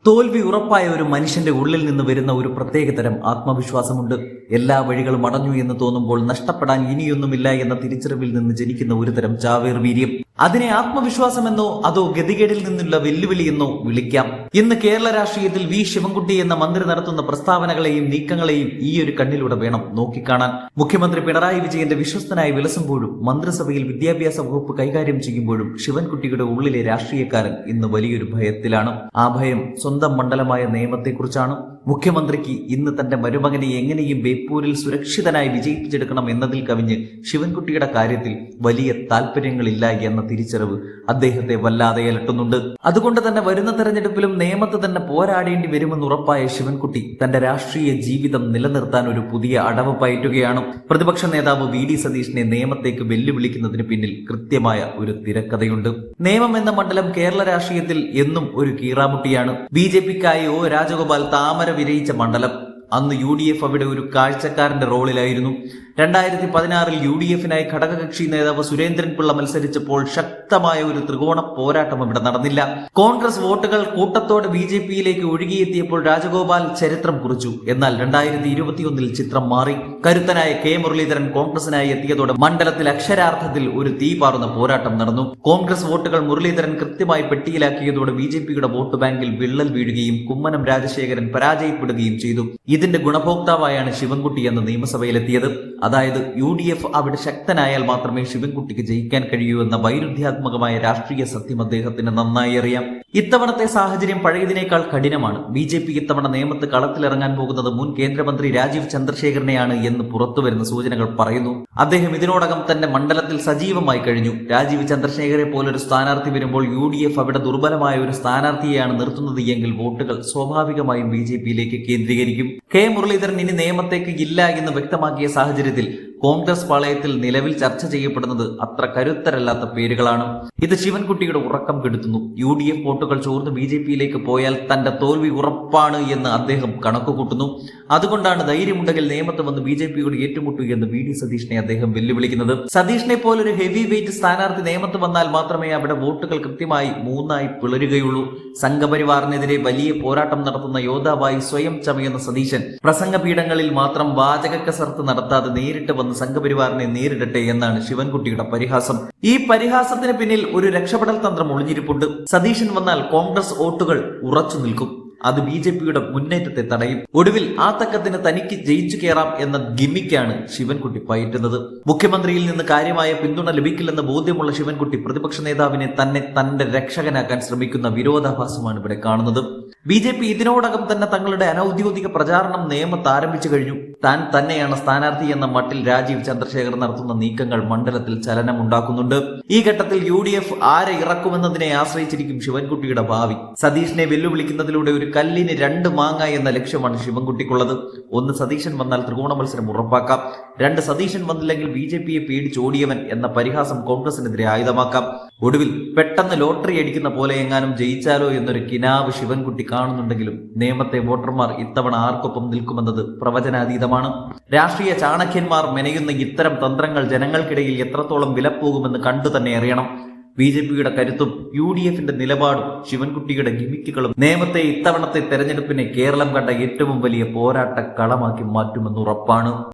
തോൽവി ഉറപ്പായ ഒരു മനുഷ്യന്റെ ഉള്ളിൽ നിന്ന് വരുന്ന ഒരു പ്രത്യേകതരം ആത്മവിശ്വാസമുണ്ട്. എല്ലാ വഴികളും അടഞ്ഞു എന്ന് തോന്നുമ്പോൾ നഷ്ടപ്പെടാൻ ഇനിയൊന്നുമില്ല എന്ന തിരിച്ചറിവിൽ നിന്ന് ജനിക്കുന്ന ഒരുതരം ചാവേർ വീര്യം. അതിനെ ആത്മവിശ്വാസമെന്നോ അതോ ഗതികേടിൽ നിന്നുള്ള വെല്ലുവിളിയെന്നോ വിളിക്കാം. ഇന്ന് കേരള രാഷ്ട്രീയത്തിൽ വി ശിവൻകുട്ടി എന്ന മന്ത്രി നടത്തുന്ന പ്രസ്താവനകളെയും നീക്കങ്ങളെയും ഈ ഒരു കണ്ണിലൂടെ വേണം നോക്കിക്കാണാൻ. മുഖ്യമന്ത്രി പിണറായി വിജയന്റെ വിശ്വസ്തനായി വിലസുമ്പോഴും മന്ത്രിസഭയിൽ വിദ്യാഭ്യാസ വകുപ്പ് കൈകാര്യം ചെയ്യുമ്പോഴും ശിവൻകുട്ടിയുടെ ഉള്ളിലെ രാഷ്ട്രീയക്കാരൻ ഇന്ന് വലിയൊരു ഭയത്തിലാണ്. ആ ഭയം സ്വന്തം മണ്ഡലമായ നേമത്തെക്കുറിച്ചാണ്. മുഖ്യമന്ത്രിക്ക് ഇന്ന് തന്റെ മരുമകനെ എങ്ങനെയും ബേപ്പൂരിൽ സുരക്ഷിതനായി വിജയിപ്പിച്ചെടുക്കണം എന്നതിൽ കവിഞ്ഞ് ശിവൻകുട്ടിയുടെ കാര്യത്തിൽ വലിയ താല്പര്യങ്ങളില്ല എന്ന തിരിച്ചറിവ് അദ്ദേഹത്തെ വല്ലാതെ അലട്ടുന്നുണ്ട്. അതുകൊണ്ട് തന്നെ വരുന്ന തെരഞ്ഞെടുപ്പിലും നേമത്ത് തന്നെ പോരാടേണ്ടി വരുമെന്ന് ഉറപ്പായ ശിവൻകുട്ടി തന്റെ രാഷ്ട്രീയ ജീവിതം നിലനിർത്താൻ ഒരു പുതിയ അടവ് പയറ്റുകയാണ്. പ്രതിപക്ഷ നേതാവ് വി ഡി സതീഷിനെ നേമത്തേക്ക് വെല്ലുവിളിക്കുന്നതിന് പിന്നിൽ കൃത്യമായ ഒരു തിരക്കഥയുണ്ട്. നേമം എന്ന മണ്ഡലം കേരള രാഷ്ട്രീയത്തിൽ എന്നും ഒരു കീറാമുട്ടിയാണ്. BJP-ക്കായി ഒ രാജഗോപാൽ താമര വിരയിച്ച മണ്ഡലം. അന്ന് UDF അവിടെ ഒരു കാഴ്ചക്കാരന്റെ റോളിലായിരുന്നു. 2016 UDF-നായി ഘടകകക്ഷി നേതാവ് സുരേന്ദ്രൻ പിള്ള മത്സരിച്ചപ്പോൾ ശക്തമായ ഒരു ത്രികോണ പോരാട്ടം ഇവിടെ നടന്നില്ല. കോൺഗ്രസ് വോട്ടുകൾ കൂട്ടത്തോടെ BJP-യിലേക്ക് ഒഴുകിയെത്തിയപ്പോൾ രാജഗോപാൽ ചരിത്രം കുറിച്ചു. എന്നാൽ 2021 ചിത്രം മാറി. കരുത്തനായ K മുരളീധരൻ കോൺഗ്രസിനായി എത്തിയതോടെ മണ്ഡലത്തിൽ അക്ഷരാർത്ഥത്തിൽ ഒരു തീ പാറുന്ന പോരാട്ടം നടന്നു. കോൺഗ്രസ് വോട്ടുകൾ മുരളീധരൻ കൃത്യമായി പെട്ടിയിലാക്കിയതോടെ BJP-യുടെ വോട്ട് ബാങ്കിൽ വിള്ളൽ വീഴുകയും കുമ്മനം രാജശേഖരൻ പരാജയപ്പെടുകയും ചെയ്തു. ഇതിന്റെ ഗുണഭോക്താവായാണ് ശിവൻകുട്ടി എന്ന നിയമസഭയിലെത്തിയത്. അതായത് UDF അവിടെ ശക്തനായാൽ മാത്രമേ ശിവൻകുട്ടിക്ക് ജയിക്കാൻ കഴിയൂ എന്ന വൈരുദ്ധ്യാത്മകമായ രാഷ്ട്രീയ സത്യം അദ്ദേഹത്തിന് നന്നായി അറിയാം. ഇത്തവണത്തെ സാഹചര്യം പഴയതിനേക്കാൾ കഠിനമാണ്. BJP ഇത്തവണ നേമത്ത് കളത്തിലിറങ്ങാൻ പോകുന്നത് മുൻ കേന്ദ്രമന്ത്രി രാജീവ് ചന്ദ്രശേഖരനെയാണ് എന്ന് പുറത്തുവരുന്ന സൂചനകൾ പറയുന്നു. അദ്ദേഹം ഇതിനോടകം തന്നെ മണ്ഡലത്തിൽ സജീവമായി കഴിഞ്ഞു. രാജീവ് ചന്ദ്രശേഖരെ പോലൊരു സ്ഥാനാർത്ഥി വരുമ്പോൾ UDF അവിടെ ദുർബലമായ ഒരു സ്ഥാനാർത്ഥിയെയാണ് നിർത്തുന്നത് എങ്കിൽ വോട്ടുകൾ സ്വാഭാവികമായും BJP-യിലേക്ക് കേന്ദ്രീകരിക്കും. K മുരളീധരൻ ഇനി നേമത്തേക്ക് ഇല്ല എന്ന് വ്യക്തമാക്കിയ സാഹചര്യത്തിൽ കോൺഗ്രസ് പാളയത്തിൽ നിലവിൽ ചർച്ച ചെയ്യപ്പെടുന്നത് അത്ര കരുത്തരല്ലാത്ത പേരുകളാണ്. ഇത് ശിവൻകുട്ടിയുടെ ഉറക്കം കെടുത്തുന്നു. UDF വോട്ടുകൾ ചോർന്ന് BJP-യിലേക്ക് പോയാൽ തന്റെ തോൽവി ഉറപ്പാണ് എന്ന് അദ്ദേഹം കണക്കുകൂട്ടുന്നു. അതുകൊണ്ടാണ് ധൈര്യമുണ്ടെങ്കിൽ നേമത്ത് വന്ന് BJP-യോട് ഏറ്റുമുട്ടു എന്ന് VD സതീഷിനെ അദ്ദേഹം വെല്ലുവിളിക്കുന്നത്. സതീഷിനെ പോലൊരു ഹെവി വെയിറ്റ് സ്ഥാനാർത്ഥി നേമത്ത് വന്നാൽ മാത്രമേ അവിടെ വോട്ടുകൾ കൃത്യമായി മൂന്നായി പിളരുകയുള്ളൂ. സംഘപരിവാറിനെതിരെ വലിയ പോരാട്ടം നടത്തുന്ന യോദ്ധാവായി സ്വയം ചമയുന്ന സതീശൻ പ്രസംഗപീഠങ്ങളിൽ മാത്രം വാചക കസർത്ത് നടത്താതെ നേരിട്ട് വന്ന് സംഘപരിവാറിനെ നേരിടട്ടെ എന്നാണ് ശിവൻകുട്ടിയുടെ പരിഹാസം. ഈ പരിഹാസത്തിന് പിന്നിൽ ഒരു രക്ഷപ്പെടൽ തന്ത്രം ഒളിഞ്ഞിരിപ്പുണ്ട്. സതീശൻ വന്നാൽ കോൺഗ്രസ് വോട്ടുകൾ ഉറച്ചു നിൽക്കും. അത് BJP-യുടെ മുന്നേറ്റത്തെ തടയും. ഒടുവിൽ ആ തക്കത്തിന് തനിക്ക് ജയിച്ചു കയറാം എന്ന ഗിമ്മിക്കാണ് ശിവൻകുട്ടി പയറ്റുന്നത്. മുഖ്യമന്ത്രിയിൽ നിന്ന് കാര്യമായ പിന്തുണ ലഭിക്കില്ലെന്ന് ബോധ്യമുള്ള ശിവൻകുട്ടി പ്രതിപക്ഷ നേതാവിനെ തന്നെ തന്റെ രക്ഷകനാക്കാൻ ശ്രമിക്കുന്ന വിരോധാഭാസമാണ് ഇവിടെ കാണുന്നത്. BJP ഇതിനോടകം തന്നെ തങ്ങളുടെ അനൌദ്യോഗിക പ്രചാരണം നേമത്ത് ആരംഭിച്ചു കഴിഞ്ഞു. താൻ തന്നെയാണ് സ്ഥാനാർത്ഥി എന്ന മട്ടിൽ രാജീവ് ചന്ദ്രശേഖർ നടത്തുന്ന നീക്കങ്ങൾ മണ്ഡലത്തിൽ ചലനമുണ്ടാക്കുന്നുണ്ട്. ഈ ഘട്ടത്തിൽ UDF ആരെ ഇറക്കുമെന്നതിനെ ആശ്രയിച്ചിരിക്കും ശിവൻകുട്ടിയുടെ ഭാവി. സതീഷിനെ വെല്ലുവിളിക്കുന്നതിലൂടെ ഒരു കല്ലിന് 2 മാങ്ങ എന്ന ലക്ഷ്യമാണ് ശിവൻകുട്ടിക്കുള്ളത്. 1 സതീശൻ വന്നാൽ ത്രികോണ മത്സരം ഉറപ്പാക്കാം. 2 സതീശൻ വന്നില്ലെങ്കിൽ BJP-യെ പേടിച്ചോടിയവൻ എന്ന പരിഹാസം കോൺഗ്രസിനെതിരെ ആയുധമാക്കാം. ഒടുവിൽ പെട്ടെന്ന് ലോട്ടറി അടിക്കുന്ന പോലെ എങ്ങാനും ജയിച്ചാലോ എന്നൊരു കിനാവ് ശിവൻകുട്ടി കാണുന്നുണ്ടെങ്കിലും നേമത്തെ വോട്ടർമാർ ഇത്തവണ ആർക്കൊപ്പം നിൽക്കുമെന്നത് പ്രവചനാതീതമാണ്. രാഷ്ട്രീയ ചാണക്യന്മാർ മെനയുന്ന ഇത്തരം തന്ത്രങ്ങൾ ജനങ്ങൾക്കിടയിൽ എത്രത്തോളം വിലപ്പോകുമെന്ന് കണ്ടു തന്നെ അറിയണം. BJP-യുടെ കരുത്തും UDF-ന്റെ നിലപാടും ശിവൻകുട്ടിയുടെ ഗിമിക്കുകളും നേമത്തെ ഇത്തവണത്തെ തെരഞ്ഞെടുപ്പിനെ കേരളം കണ്ട ഏറ്റവും വലിയ പോരാട്ട കളമാക്കി മാറ്റുമെന്ന് ഉറപ്പാണ്.